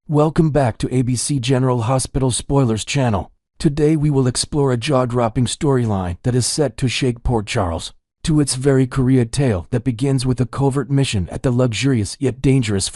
Welcome back to ABC General Hospital Spoilers channel. Today we will explore a jaw-dropping storyline that is set to shake Port Charles to its very Korea tale that begins with a covert mission at the luxurious yet dangerous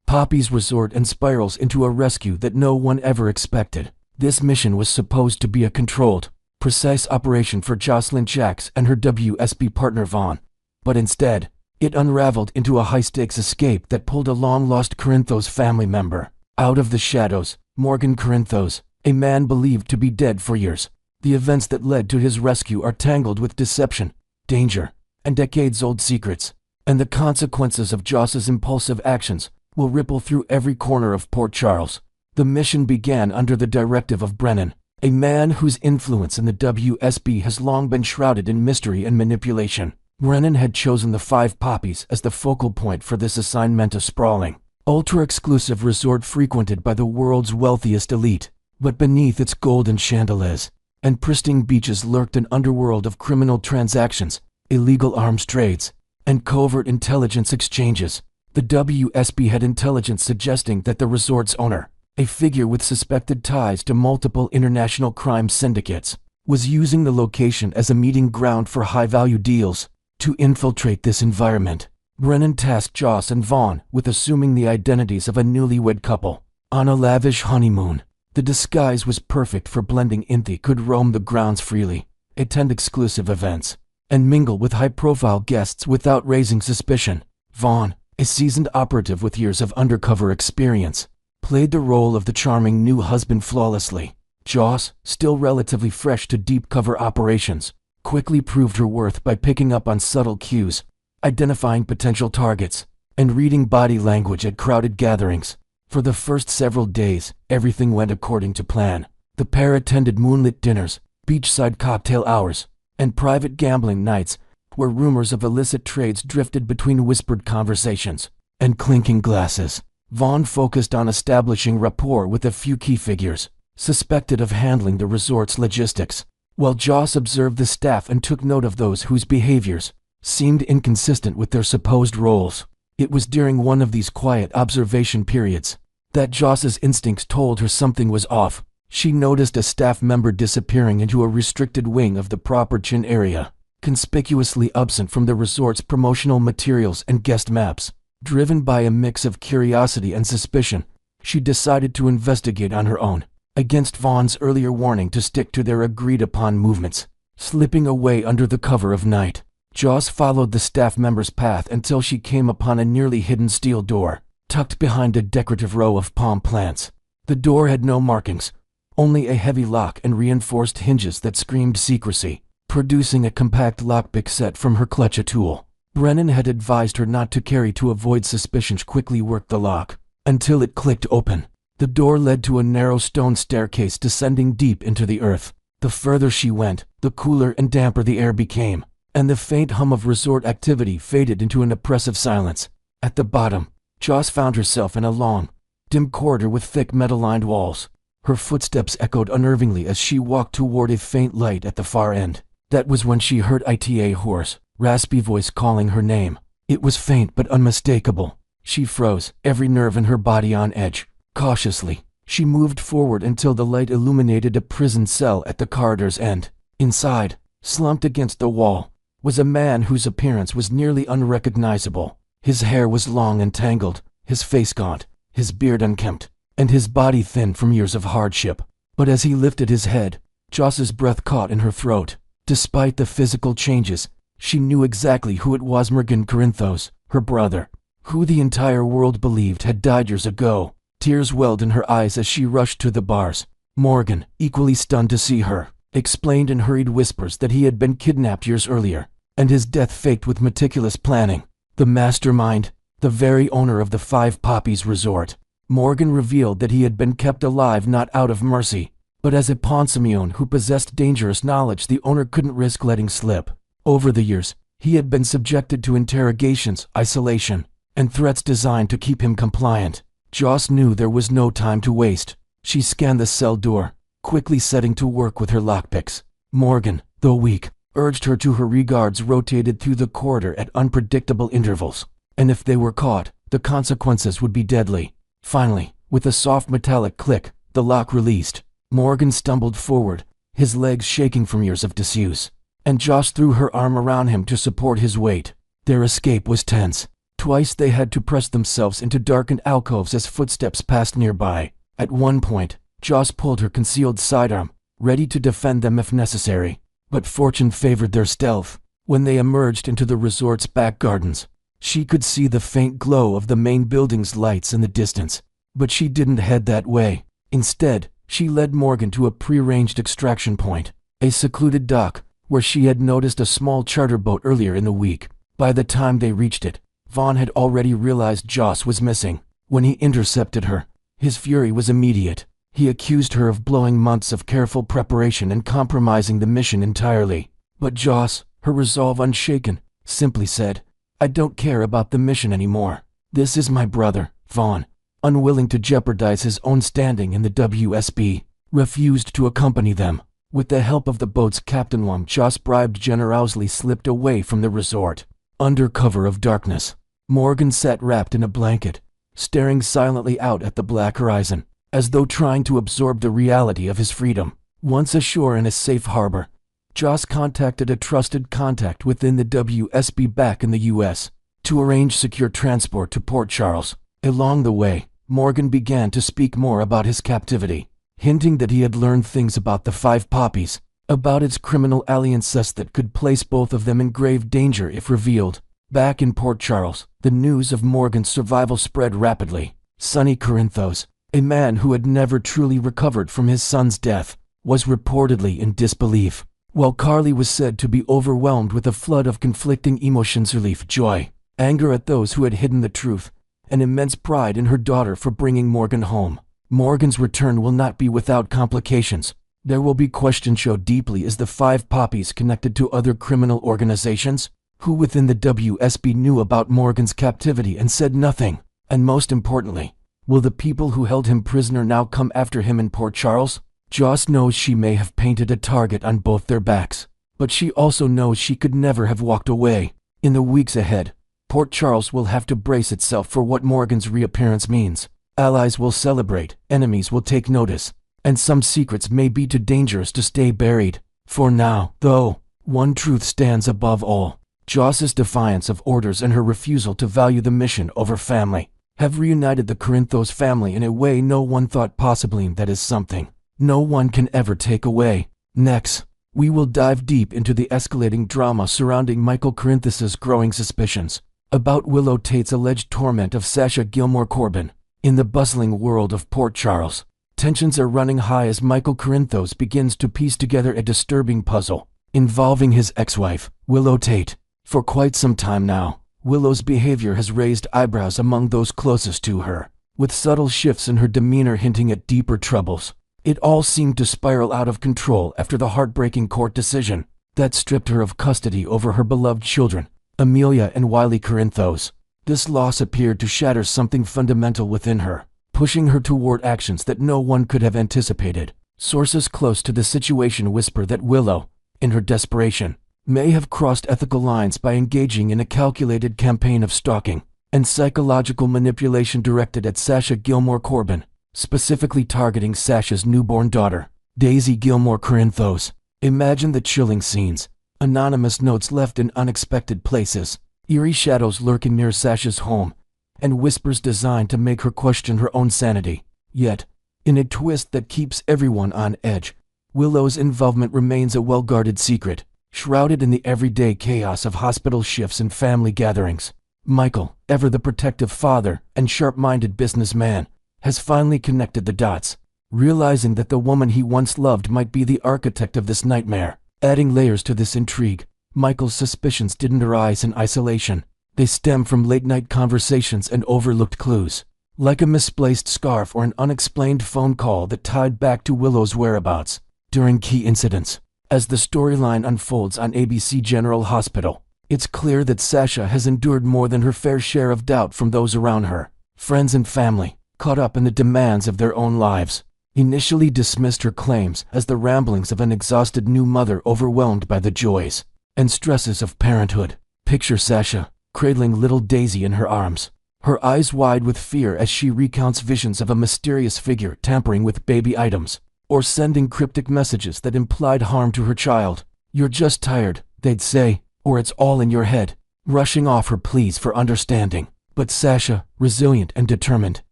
Poppies resort and spirals into a rescue that no one ever expected. This mission was supposed to be a controlled, precise operation for Jocelyn Jacks and her WSB partner Vaughn, but instead, it unraveled into a high-stakes escape that pulled a long-lost Corinthos family member out of the shadows. Morgan Corinthos, a man believed to be dead for years. The events that led to his rescue are tangled with deception, danger, and decades-old secrets, and the consequences of Joss's impulsive actions will ripple through every corner of Port Charles. The mission began under the directive of Brennan, a man whose influence in the WSB has long been shrouded in mystery and manipulation. Brennan had chosen the 5 Poppies as the focal point for this assignment, a sprawling, ultra-exclusive resort frequented by the world's wealthiest elite. But beneath its golden chandeliers and pristine beaches lurked an underworld of criminal transactions, illegal arms trades, and covert intelligence exchanges. The WSB had intelligence suggesting that the resort's owner, a figure with suspected ties to multiple international crime syndicates, was using the location as a meeting ground for high-value deals. To infiltrate this environment, Brennan tasked Joss and Vaughn with assuming the identities of a newlywed couple on a lavish honeymoon. The disguise was perfect for blending in. They could roam the grounds freely, attend exclusive events, and mingle with high-profile guests without raising suspicion. Vaughn, a seasoned operative with years of undercover experience, played the role of the charming new husband flawlessly. Joss, still relatively fresh to deep cover operations, quickly proved her worth by picking up on subtle cues, identifying potential targets, and reading body language at crowded gatherings. For the first several days, everything went according to plan. The pair attended moonlit dinners, beachside cocktail hours, and private gambling nights, where rumors of illicit trades drifted between whispered conversations and clinking glasses. Vaughn focused on establishing rapport with a few key figures suspected of handling the resort's logistics, while Joss observed the staff and took note of those whose behaviors seemed inconsistent with their supposed roles. It was during one of these quiet observation periods that Joss's instincts told her something was off. She noticed a staff member disappearing into a restricted wing of the proper chin area, conspicuously absent from the resort's promotional materials and guest maps. Driven by a mix of curiosity and suspicion, she decided to investigate on her own, against Vaughn's earlier warning to stick to their agreed-upon movements. Slipping away under the cover of night, Joss followed the staff member's path until she came upon a nearly hidden steel door, tucked behind a decorative row of palm plants. The door had no markings, only a heavy lock and reinforced hinges that screamed secrecy. Producing a compact lockpick set from her clutch a tool Brennan had advised her not to carry to avoid suspicion. She quickly worked the lock until it clicked open. The door led to a narrow stone staircase descending deep into the earth. The further she went, the cooler and damper the air became, and the faint hum of resort activity faded into an oppressive silence. At the bottom, Joss found herself in a long, dim corridor with thick metal-lined walls. Her footsteps echoed unnervingly as she walked toward a faint light at the far end. That was when she heard a hoarse, raspy voice calling her name. It was faint but unmistakable. She froze, every nerve in her body on edge. Cautiously, she moved forward until the light illuminated a prison cell at the corridor's end. Inside, slumped against the wall, was a man whose appearance was nearly unrecognizable. His hair was long and tangled, his face gaunt, his beard unkempt, and his body thin from years of hardship. But as he lifted his head, Joss's breath caught in her throat. Despite the physical changes, she knew exactly who it was. Morgan Corinthos, her brother, who the entire world believed had died years ago. Tears welled in her eyes as she rushed to the bars. Morgan, equally stunned to see her, explained in hurried whispers that he had been kidnapped years earlier, and his death faked with meticulous planning. The mastermind, the very owner of the 5 Poppies resort. Morgan revealed that he had been kept alive not out of mercy, but as a pansemion who possessed dangerous knowledge the owner couldn't risk letting slip. Over the years, he had been subjected to interrogations, isolation, and threats designed to keep him compliant. Joss knew there was no time to waste. She scanned the cell door, quickly setting to work with her lockpicks. Morgan, though weak, urged her to. Her regards rotated through the corridor at unpredictable intervals, and if they were caught, the consequences would be deadly. Finally, With a soft metallic click, the lock released. Morgan stumbled forward, his legs shaking from years of disuse, and Joss threw her arm around him to support his weight. Their escape was tense. Twice they had to press themselves into darkened alcoves as footsteps passed nearby. At one point, Joss pulled her concealed sidearm, ready to defend them if necessary. But fortune favored their stealth. When they emerged into the resort's back gardens, she could see the faint glow of the main building's lights in the distance. But she didn't head that way. Instead, she led Morgan to a prearranged extraction point, a secluded dock, where she had noticed a small charter boat earlier in the week. By the time they reached it, Vaughn had already realized Joss was missing. When he intercepted her, his fury was immediate. He accused her of blowing months of careful preparation and compromising the mission entirely. But Joss, her resolve unshaken, simply said, "I don't care about the mission anymore. This is my brother." Vaughn, unwilling to jeopardize his own standing in the WSB, refused to accompany them. With the help of the boat's captain, Joss bribed generously slipped away from the resort. Under cover of darkness, Morgan sat wrapped in a blanket, staring silently out at the black horizon, as though trying to absorb the reality of his freedom. Once ashore in a safe harbor, Joss contacted a trusted contact within the WSB back in the U.S. to arrange secure transport to Port Charles. Along the way, Morgan began to speak more about his captivity, hinting that he had learned things about the Five Poppies, about its criminal alliances that could place both of them in grave danger if revealed. Back in Port Charles, the news of Morgan's survival spread rapidly. Sonny Corinthos, a man who had never truly recovered from his son's death, was reportedly in disbelief, while Carly was said to be overwhelmed with a flood of conflicting emotions: relief, joy, anger at those who had hidden the truth, and immense pride in her daughter for bringing Morgan home. Morgan's return will not be without complications. There will be questions. How deeply is the Five Poppies connected to other criminal organizations? Who within the WSB knew about Morgan's captivity and said nothing? And most importantly, will the people who held him prisoner now come after him in Port Charles? Joss knows she may have painted a target on both their backs, but she also knows she could never have walked away. In the weeks ahead, Port Charles will have to brace itself for what Morgan's reappearance means. Allies will celebrate, enemies will take notice, and some secrets may be too dangerous to stay buried. For now, though, one truth stands above all. Joss's defiance of orders and her refusal to value the mission over family have reunited the Corinthos family in a way no one thought possible, and that is something no one can ever take away. Next, we will dive deep into the escalating drama surrounding Michael Corinthos' growing suspicions about Willow Tate's alleged torment of Sasha Gilmore Corbin. In the bustling world of Port Charles, tensions are running high as Michael Corinthos begins to piece together a disturbing puzzle involving his ex-wife, Willow Tate. For quite some time now, Willow's behavior has raised eyebrows among those closest to her, with subtle shifts in her demeanor hinting at deeper troubles. It all seemed to spiral out of control after the heartbreaking court decision that stripped her of custody over her beloved children, Amelia and Wiley Corinthos. This loss appeared to shatter something fundamental within her, pushing her toward actions that no one could have anticipated. Sources close to the situation whisper that Willow, in her desperation, may have crossed ethical lines by engaging in a calculated campaign of stalking and psychological manipulation directed at Sasha Gilmore Corbin, specifically targeting Sasha's newborn daughter, Daisy Gilmore Corinthos. Imagine the chilling scenes: anonymous notes left in unexpected places, eerie shadows lurking near Sasha's home, and whispers designed to make her question her own sanity. Yet, in a twist that keeps everyone on edge, Willow's involvement remains a well-guarded secret, shrouded in the everyday chaos of hospital shifts and family gatherings. Michael, ever the protective father and sharp-minded businessman, has finally connected the dots, realizing that the woman he once loved might be the architect of this nightmare. Adding layers to this intrigue, Michael's suspicions didn't arise in isolation. They stem from late-night conversations and overlooked clues, like a misplaced scarf or an unexplained phone call that tied back to Willow's whereabouts during key incidents. As the storyline unfolds on ABC General Hospital, it's clear that Sasha has endured more than her fair share of doubt from those around her. Friends and family, caught up in the demands of their own lives, initially dismissed her claims as the ramblings of an exhausted new mother overwhelmed by the joys and stresses of parenthood. Picture Sasha, cradling little Daisy in her arms, her eyes wide with fear as she recounts visions of a mysterious figure tampering with baby items, or sending cryptic messages that implied harm to her child. "You're just tired," they'd say, or "it's all in your head," rushing off her pleas for understanding. But Sasha, resilient and determined,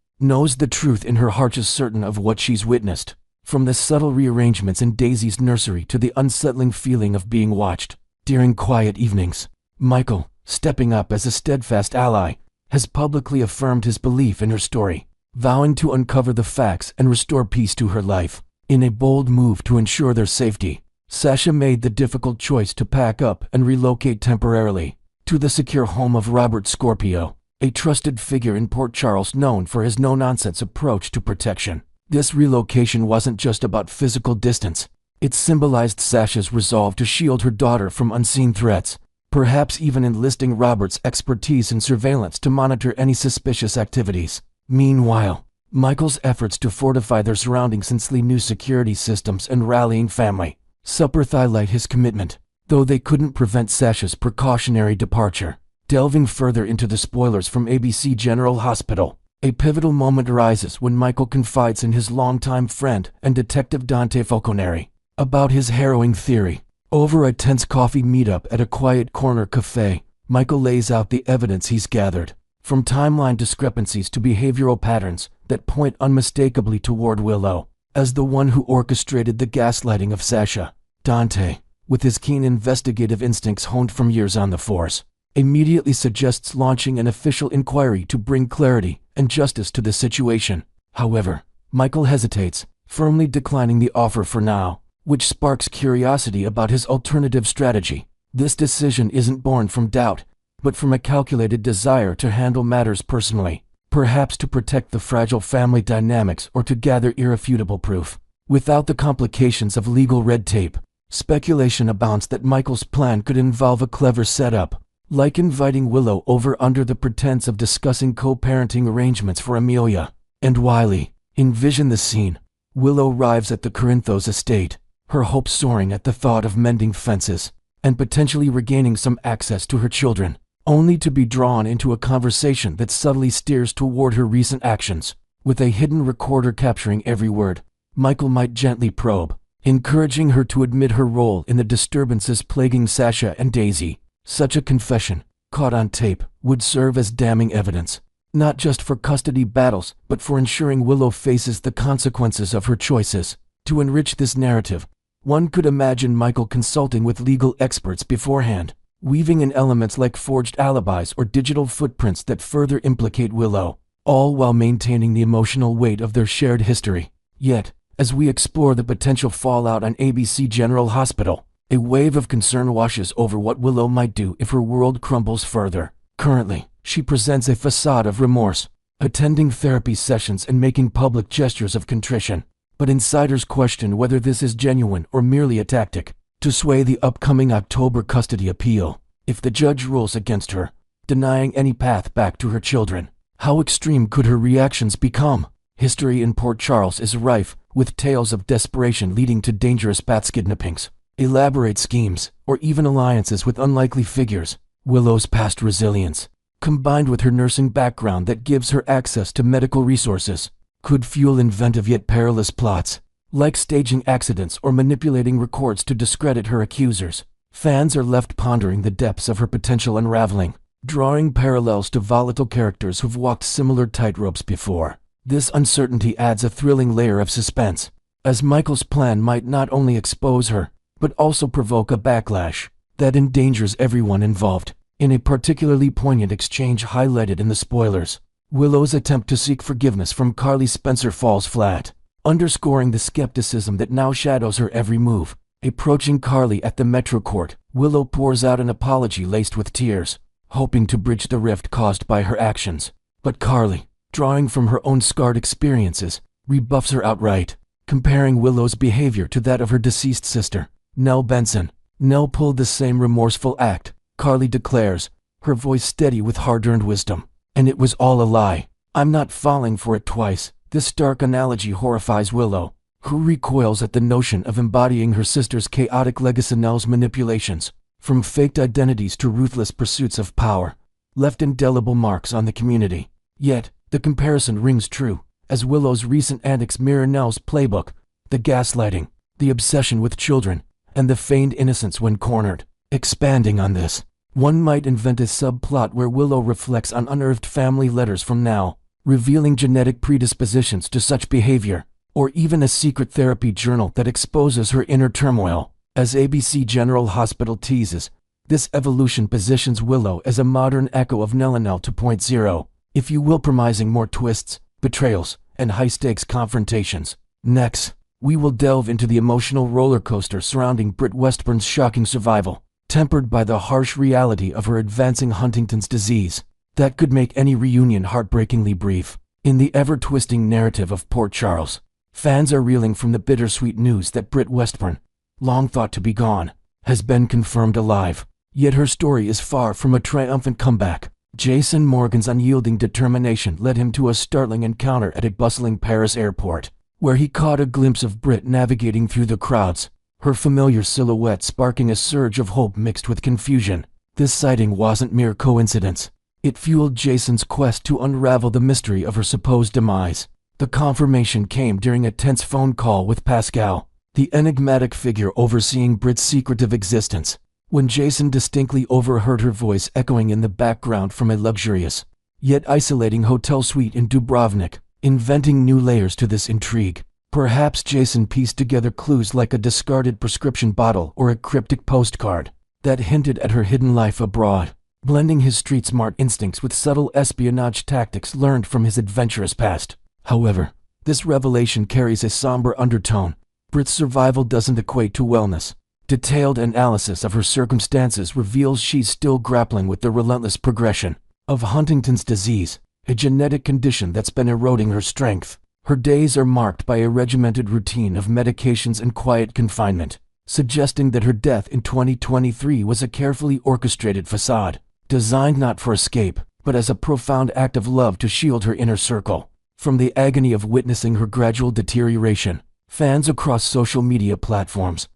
knows the truth in her heart, is certain of what she's witnessed. From the subtle rearrangements in Daisy's nursery to the unsettling feeling of being watched during quiet evenings, Michael, stepping up as a steadfast ally, has publicly affirmed his belief in her story, vowing to uncover the facts and restore peace to her life. In a bold move to ensure their safety, Sasha made the difficult choice to pack up and relocate temporarily to the secure home of Robert Scorpio, a trusted figure in Port Charles known for his no-nonsense approach to protection. This relocation wasn't just about physical distance. It symbolized Sasha's resolve to shield her daughter from unseen threats, perhaps even enlisting Robert's expertise in surveillance to monitor any suspicious activities. Meanwhile, Michael's efforts to fortify their surroundings instantly new security systems and rallying family support highlight his commitment, though they couldn't prevent Sasha's precautionary departure. Delving further into the spoilers from ABC General Hospital, a pivotal moment arises when Michael confides in his longtime friend and detective Dante Falconeri about his harrowing theory. Over a tense coffee meetup at a quiet corner cafe, Michael lays out the evidence he's gathered, from timeline discrepancies to behavioral patterns that point unmistakably toward Willow as the one who orchestrated the gaslighting of Sasha. Dante, with his keen investigative instincts honed from years on the force, immediately suggests launching an official inquiry to bring clarity and justice to the situation. However, Michael hesitates, firmly declining the offer for now, which sparks curiosity about his alternative strategy. This decision isn't born from doubt, but from a calculated desire to handle matters personally, perhaps to protect the fragile family dynamics or to gather irrefutable proof. Without the complications of legal red tape, speculation abounds that Michael's plan could involve a clever setup, like inviting Willow over under the pretense of discussing co-parenting arrangements for Amelia and Wiley. Envision the scene. Willow arrives at the Corinthos estate, her hopes soaring at the thought of mending fences and potentially regaining some access to her children, only to be drawn into a conversation that subtly steers toward her recent actions. With a hidden recorder capturing every word, Michael might gently probe, encouraging her to admit her role in the disturbances plaguing Sasha and Daisy. Such a confession, caught on tape, would serve as damning evidence, not just for custody battles, but for ensuring Willow faces the consequences of her choices. To enrich this narrative, one could imagine Michael consulting with legal experts beforehand, weaving in elements like forged alibis or digital footprints that further implicate Willow, all while maintaining the emotional weight of their shared history. Yet, as we explore the potential fallout on ABC General Hospital, a wave of concern washes over what Willow might do if her world crumbles further. Currently, she presents a facade of remorse, attending therapy sessions and making public gestures of contrition. But insiders question whether this is genuine or merely a tactic to sway the upcoming October custody appeal. If the judge rules against her, denying any path back to her children, how extreme could her reactions become? History in Port Charles is rife with tales of desperation leading to dangerous path kidnappings, elaborate schemes, or even alliances with unlikely figures. Willow's past resilience, combined with her nursing background that gives her access to medical resources, could fuel inventive yet perilous plots, like staging accidents or manipulating records to discredit her accusers. Fans are left pondering the depths of her potential unraveling, drawing parallels to volatile characters who've walked similar tightropes before. This uncertainty adds a thrilling layer of suspense, as Michael's plan might not only expose her, but also provoke a backlash that endangers everyone involved. In a particularly poignant exchange highlighted in the spoilers, Willow's attempt to seek forgiveness from Carly Spencer falls flat, underscoring the skepticism that now shadows her every move. Approaching Carly at the Metro Court, Willow pours out an apology laced with tears, hoping to bridge the rift caused by her actions. But Carly, drawing from her own scarred experiences, rebuffs her outright, comparing Willow's behavior to that of her deceased sister, Nell Benson. Nell pulled the same remorseful act, Carly declares, her voice steady with hard-earned wisdom. And it was all a lie. I'm not falling for it twice. This stark analogy horrifies Willow, who recoils at the notion of embodying her sister's chaotic legacy. Nell's manipulations, from faked identities to ruthless pursuits of power, left indelible marks on the community. Yet, the comparison rings true, as Willow's recent antics mirror Nell's playbook: the gaslighting, the obsession with children, and the feigned innocence when cornered. Expanding on this, one might invent a subplot where Willow reflects on unearthed family letters from Nell, revealing genetic predispositions to such behavior, or even a secret therapy journal that exposes her inner turmoil. As ABC General Hospital teases, this evolution positions Willow as a modern echo of Nell 2.0, if you will, promising more twists, betrayals, and high-stakes confrontations. Next, we will delve into the emotional roller coaster surrounding Britt Westbourne's shocking survival, tempered by the harsh reality of her advancing Huntington's disease that could make any reunion heartbreakingly brief. In the ever-twisting narrative of Port Charles, fans are reeling from the bittersweet news that Britt Westbourne, long thought to be gone, has been confirmed alive. Yet her story is far from a triumphant comeback. Jason Morgan's unyielding determination led him to a startling encounter at a bustling Paris airport, where he caught a glimpse of Britt navigating through the crowds, her familiar silhouette sparking a surge of hope mixed with confusion. This sighting wasn't mere coincidence. It fueled Jason's quest to unravel the mystery of her supposed demise. The confirmation came during a tense phone call with Pascal, the enigmatic figure overseeing Britt's secretive existence, when Jason distinctly overheard her voice echoing in the background from a luxurious, yet isolating hotel suite in Dubrovnik. Inventing new layers to this intrigue, perhaps Jason pieced together clues like a discarded prescription bottle or a cryptic postcard that hinted at her hidden life abroad, blending his street-smart instincts with subtle espionage tactics learned from his adventurous past. However, this revelation carries a somber undertone. Britt's survival doesn't equate to wellness. Detailed analysis of her circumstances reveals she's still grappling with the relentless progression of Huntington's disease, a genetic condition that's been eroding her strength. Her days are marked by a regimented routine of medications and quiet confinement, suggesting that her death in 2023 was a carefully orchestrated facade, designed not for escape, but as a profound act of love to shield her inner circle from the agony of witnessing her gradual deterioration. Fans across social media platforms,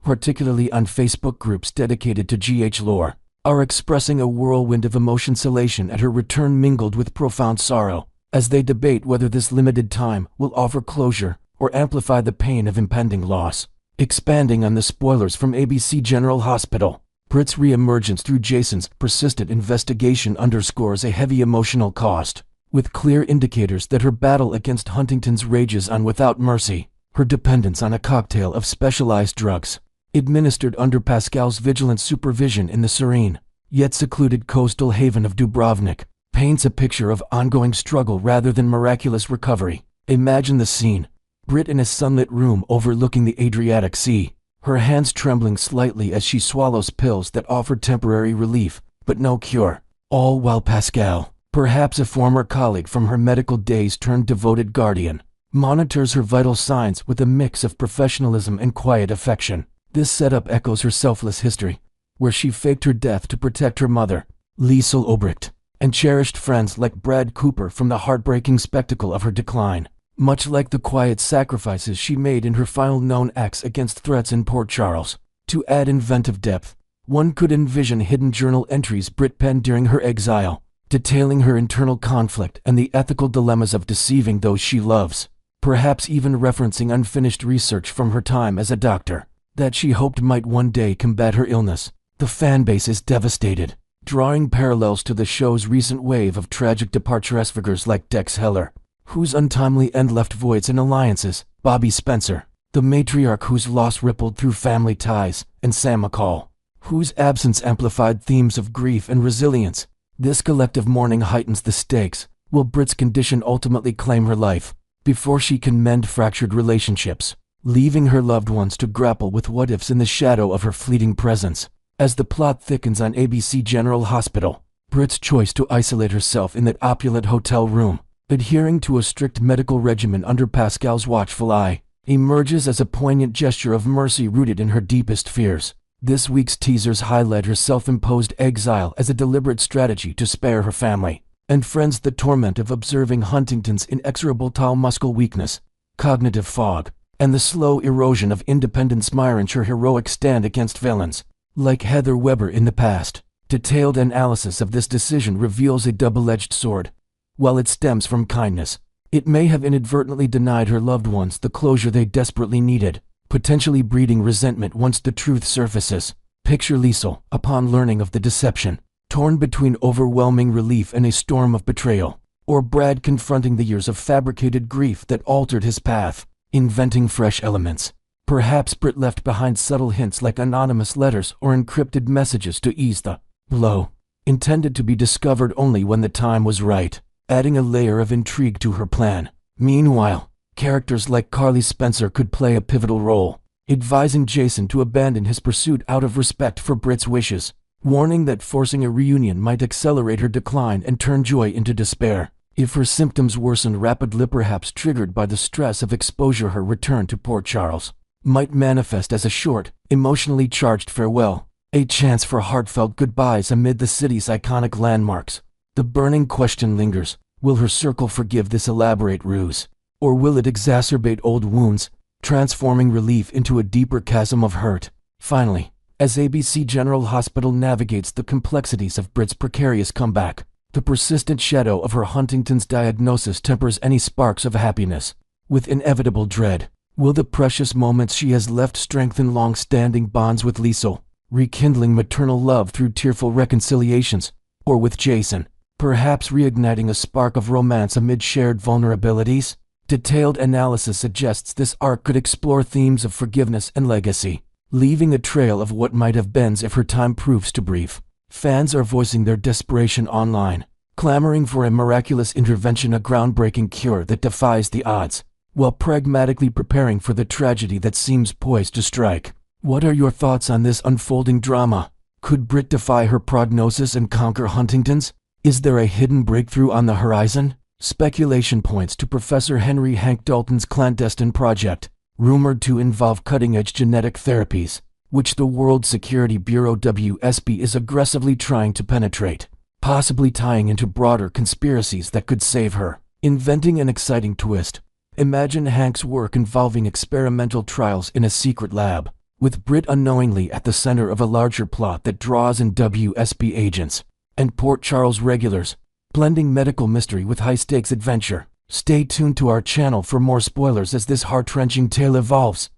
particularly on Facebook groups dedicated to GH lore, are expressing a whirlwind of emotion elation at her return mingled with profound sorrow, as they debate whether this limited time will offer closure or amplify the pain of impending loss. Expanding on the spoilers from ABC General Hospital, Britt's re-emergence through Jason's persistent investigation underscores a heavy emotional cost, with clear indicators that her battle against Huntington's rages on without mercy. Her dependence on a cocktail of specialized drugs, administered under Pascal's vigilant supervision in the serene, yet secluded coastal haven of Dubrovnik, paints a picture of ongoing struggle rather than miraculous recovery. Imagine the scene: Britt in a sunlit room overlooking the Adriatic Sea, her hands trembling slightly as she swallows pills that offer temporary relief, but no cure, all while Pascal, perhaps a former colleague from her medical days turned devoted guardian, monitors her vital signs with a mix of professionalism and quiet affection. This setup echoes her selfless history, where she faked her death to protect her mother, Liesel Obrecht, and cherished friends like Brad Cooper from the heartbreaking spectacle of her decline. Much like the quiet sacrifices she made in her final known acts against threats in Port Charles. To add inventive depth, one could envision hidden journal entries Britt penned during her exile, detailing her internal conflict and the ethical dilemmas of deceiving those she loves, perhaps even referencing unfinished research from her time as a doctor that she hoped might one day combat her illness. The fanbase is devastated, drawing parallels to the show's recent wave of tragic departures, figures like Dex Heller, whose untimely end left voids in alliances, Bobby Spencer, the matriarch whose loss rippled through family ties, and Sam McCall, whose absence amplified themes of grief and resilience. This collective mourning heightens the stakes. Will Britt's condition ultimately claim her life before she can mend fractured relationships, leaving her loved ones to grapple with what-ifs in the shadow of her fleeting presence? As the plot thickens on ABC General Hospital, Britt's choice to isolate herself in that opulent hotel room, adhering to a strict medical regimen under Pascal's watchful eye, emerges as a poignant gesture of mercy rooted in her deepest fears. This week's teasers highlight her self-imposed exile as a deliberate strategy to spare her family and friends the torment of observing Huntington's inexorable tau muscle weakness, cognitive fog, and the slow erosion of independence mirroring her heroic stand against villains like Heather Weber in the past. Detailed analysis of this decision reveals a double-edged sword. While it stems from kindness, it may have inadvertently denied her loved ones the closure they desperately needed, potentially breeding resentment once the truth surfaces. Picture Liesel, upon learning of the deception, torn between overwhelming relief and a storm of betrayal, or Brad confronting the years of fabricated grief that altered his path, inventing fresh elements. Perhaps Britt left behind subtle hints like anonymous letters or encrypted messages to ease the blow, intended to be discovered only when the time was right, adding a layer of intrigue to her plan. Meanwhile, characters like Carly Spencer could play a pivotal role, advising Jason to abandon his pursuit out of respect for Britt's wishes, warning that forcing a reunion might accelerate her decline and turn joy into despair. If her symptoms worsened rapidly, perhaps triggered by the stress of exposure, her return to Port Charles might manifest as a short, emotionally charged farewell, a chance for heartfelt goodbyes amid the city's iconic landmarks. The burning question lingers: will her circle forgive this elaborate ruse? Or will it exacerbate old wounds, transforming relief into a deeper chasm of hurt? Finally, as ABC General Hospital navigates the complexities of Britt's precarious comeback, the persistent shadow of her Huntington's diagnosis tempers any sparks of happiness with inevitable dread. Will the precious moments she has left strengthen long-standing bonds with Liesel, rekindling maternal love through tearful reconciliations, or with Jason, perhaps reigniting a spark of romance amid shared vulnerabilities? Detailed analysis suggests this arc could explore themes of forgiveness and legacy, leaving a trail of what might have been if her time proves too brief. Fans are voicing their desperation online, clamoring for a miraculous intervention, a groundbreaking cure that defies the odds, while pragmatically preparing for the tragedy that seems poised to strike. What are your thoughts on this unfolding drama? Could Britt defy her prognosis and conquer Huntington's? Is there a hidden breakthrough on the horizon? Speculation points to Professor Henry Hank Dalton's clandestine project, rumored to involve cutting-edge genetic therapies, which the World Security Bureau WSB is aggressively trying to penetrate, possibly tying into broader conspiracies that could save her. Inventing an exciting twist. Imagine Hank's work involving experimental trials in a secret lab, with Britt unknowingly at the center of a larger plot that draws in WSB agents and Port Charles regulars, blending medical mystery with high-stakes adventure. Stay tuned to our channel for more spoilers as this heart-wrenching tale evolves.